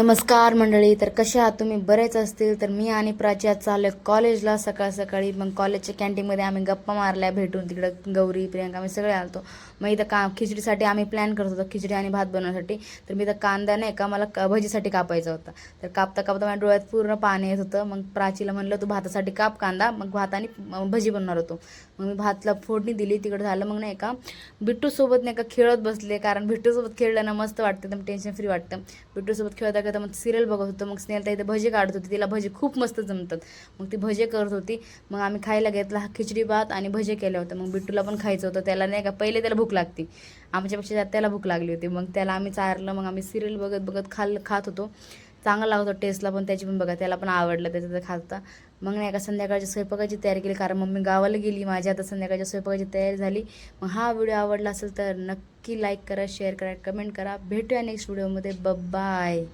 नमस्कार मंडळी. तर कसे आहात तुम्ही? बरेच असतील. तर मी आणि प्राची आज चाललो कॉलेजला सकाळ सकाळी. मग कॉलेजच्या कॅन्टीनमध्ये आम्ही गप्पा मारल्या, भेटून तिकडं गौरी प्रियंका आम्ही सगळे आलतो. मग इथं खिचडीसाठी आम्ही प्लॅन करत होतो, खिचडी आणि भात बनवण्यासाठी. तर मी इथं कांदा नाही का मला भजीसाठी कापायचा होता. तर कापता कापता माझ्या डोळ्यात पूर्ण पाणी येत होतं. मग प्राचीला म्हणलं तू भातासाठी काप कांदा, मग भात आणि भजी बनवणार होतो. मग मी भातला फोडणी दिली, तिकडं झालं. मग नाही का बिट्टूसोबत नाही का खेळत बसले, कारण बिट्टूसोबत खेळलं ना मस्त वाटतं, एकदम टेन्शन फ्री वाटतं. बिट्टूसोबत खेळता खेळता मग सिरियल बघत होतो. मग स्नेहलता इथे भजे काढत होती, तिला भजे खूप मस्त जमतात. मग ती भजे करत होती. मग आम्ही खायला घेतला खिचडी भात आणि भजे केले होते. मग बिट्टूला पण खायचं होतं, त्याला नाही का पहिले त्याला भूक लागते, आमच्यापेक्षा जास्त त्याला भूक लागली होती. मग त्याला आम्ही चारलं. मग आम्ही सिरियल बघत बघत खात होतो. चांगला लागत होता टेस्टला पण त्याची पण बघा, त्याला पण आवडलं त्याचं ते खाता. मग नाही का संध्याकाळच्या स्वयंपाकाची तयारी केली, कारण मम्मी गावाला गेली माझी. आता संध्याकाळच्या स्वयंपाकाची तयारी झाली. मग हा व्हिडिओ आवडला असेल तर नक्की लाईक करा, शेअर करा, कमेंट करा. भेटूया नेक्स्ट व्हिडिओमध्ये. बाय.